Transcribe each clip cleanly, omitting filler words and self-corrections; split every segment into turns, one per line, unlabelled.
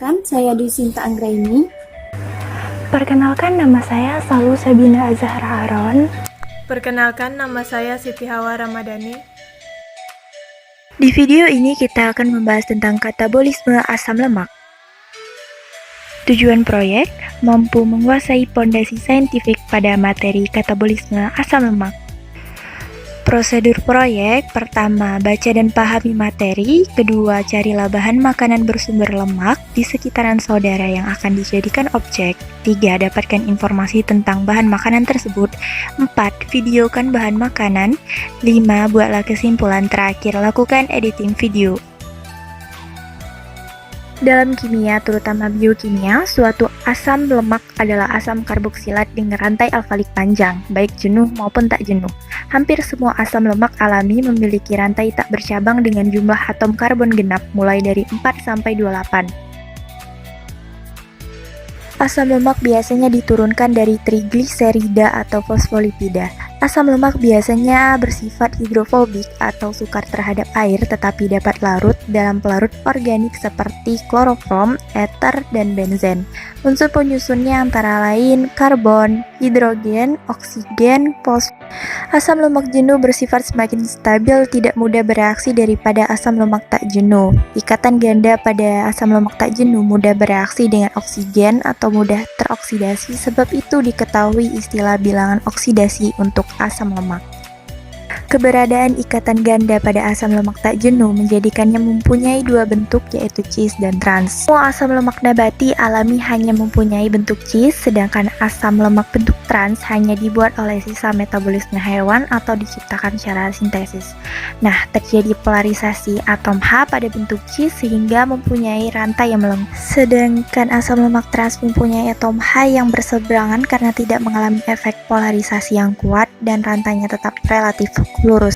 Perkenalkan, saya Dusinta Anggraini.
Perkenalkan, nama saya Salu Sabina Azahra Aron.
Perkenalkan, nama saya Siti Hawa Ramadhani.
Di video ini kita akan membahas tentang katabolisme asam lemak. Tujuan proyek, mampu menguasai pondasi saintifik pada materi katabolisme asam lemak. Prosedur proyek, pertama, baca dan pahami materi. Kedua, carilah bahan makanan bersumber lemak di sekitaran saudara yang akan dijadikan objek. 3. Dapatkan informasi tentang bahan makanan tersebut. 4. Videokan bahan makanan. 5. Buatlah kesimpulan. Terakhir, lakukan editing video. Dalam kimia, terutama biokimia, suatu asam lemak adalah asam karboksilat dengan rantai alkalik panjang, baik jenuh maupun tak jenuh. Hampir semua asam lemak alami memiliki rantai tak bercabang dengan jumlah atom karbon genap mulai dari 4 sampai 28. Asam lemak biasanya diturunkan dari trigliserida atau fosfolipida. Asam lemak biasanya bersifat hidrofobik atau sukar terhadap air tetapi dapat larut dalam pelarut organik seperti klorofrom, eter, dan benzen. Unsur penyusunnya antara lain karbon, hidrogen, oksigen, fosfor. Asam lemak jenuh bersifat semakin stabil, tidak mudah bereaksi daripada asam lemak tak jenuh. Ikatan ganda pada asam lemak tak jenuh mudah bereaksi dengan oksigen atau mudah teroksidasi, sebab itu diketahui istilah bilangan oksidasi untuk asam lemak. Keberadaan ikatan ganda pada asam lemak tak jenuh menjadikannya mempunyai dua bentuk, yaitu cis dan trans. Semua asam lemak nabati alami hanya mempunyai bentuk cis, sedangkan asam lemak bentuk trans hanya dibuat oleh sisa metabolisme hewan atau diciptakan secara sintesis. Nah, terjadi polarisasi atom H pada bentuk cis sehingga mempunyai rantai yang melengkung. Sedangkan asam lemak trans mempunyai atom H yang berseberangan karena tidak mengalami efek polarisasi yang kuat dan rantainya tetap relatif lurus.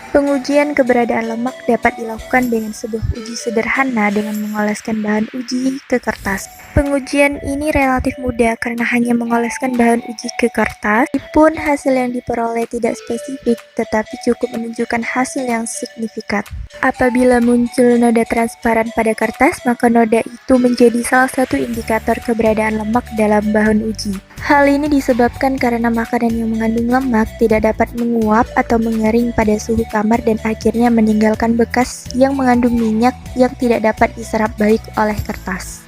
Pengujian keberadaan lemak dapat dilakukan dengan sebuah uji sederhana dengan mengoleskan bahan uji ke kertas. Pengujian ini relatif mudah karena hanya mengoleskan bahan uji ke kertas. Meskipun hasil yang diperoleh tidak spesifik, tetapi cukup menunjukkan hasil yang signifikan. Apabila muncul noda transparan pada kertas, maka noda itu menjadi salah satu indikator keberadaan lemak dalam bahan uji. Hal ini disebabkan karena makanan yang mengandung lemak tidak dapat menguap atau mengering pada suhu kamar dan akhirnya meninggalkan bekas yang mengandung minyak yang tidak dapat diserap baik oleh kertas.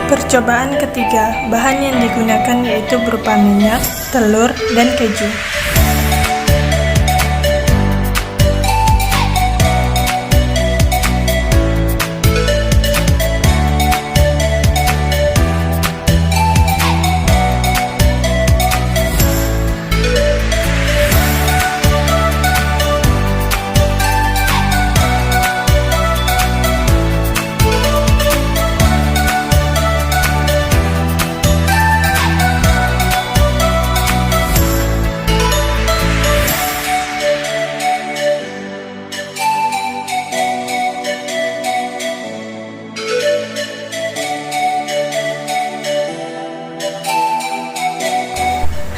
Percobaan ketiga, bahan yang digunakan yaitu berupa minyak, telur, dan keju.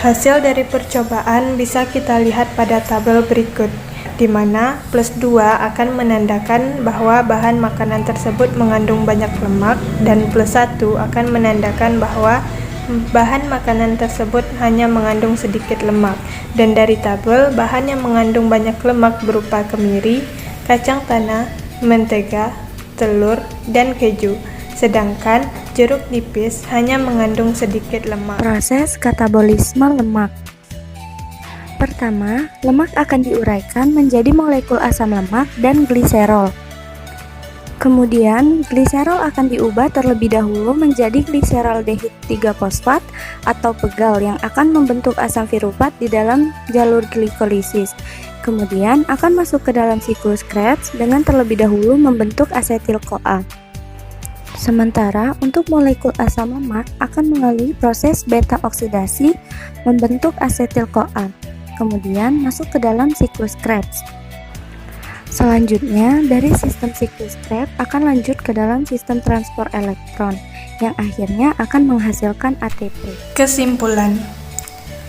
Hasil dari percobaan bisa kita lihat pada tabel berikut, di mana plus 2 akan menandakan bahwa bahan makanan tersebut mengandung banyak lemak dan plus 1 akan menandakan bahwa bahan makanan tersebut hanya mengandung sedikit lemak. Dan dari tabel, bahan yang mengandung banyak lemak berupa kemiri, kacang tanah, mentega, telur, dan keju. Sedangkan jeruk nipis hanya mengandung sedikit lemak.
Proses katabolisme lemak. Pertama, lemak akan diuraikan menjadi molekul asam lemak dan gliserol. Kemudian, gliserol akan diubah terlebih dahulu menjadi gliseraldehid 3-fosfat atau pegal yang akan membentuk asam piruvat di dalam jalur glikolisis. Kemudian akan masuk ke dalam siklus Krebs dengan terlebih dahulu membentuk asetil-CoA. Sementara untuk molekul asam lemak akan melalui proses beta oksidasi membentuk asetil-CoA. Kemudian masuk ke dalam siklus Krebs. Selanjutnya, dari sistem siklus Krebs akan lanjut ke dalam sistem transport elektron, yang akhirnya akan menghasilkan ATP.
Kesimpulan,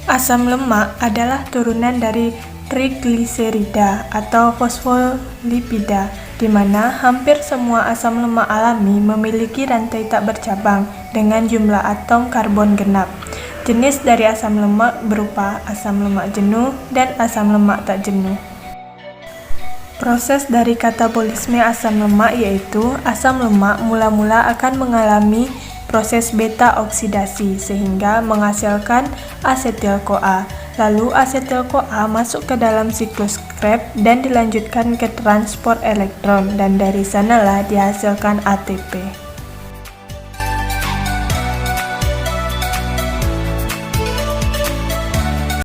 asam lemak adalah turunan dari trigliserida atau fosfolipida, di mana hampir semua asam lemak alami memiliki rantai tak bercabang dengan jumlah atom karbon genap. Jenis dari asam lemak berupa asam lemak jenuh dan asam lemak tak jenuh. Proses dari katabolisme asam lemak yaitu asam lemak mula-mula akan mengalami proses beta oksidasi sehingga menghasilkan asetil-CoA. Lalu asetil-CoA masuk ke dalam siklus Krebs dan dilanjutkan ke transport elektron dan dari sanalah dihasilkan ATP.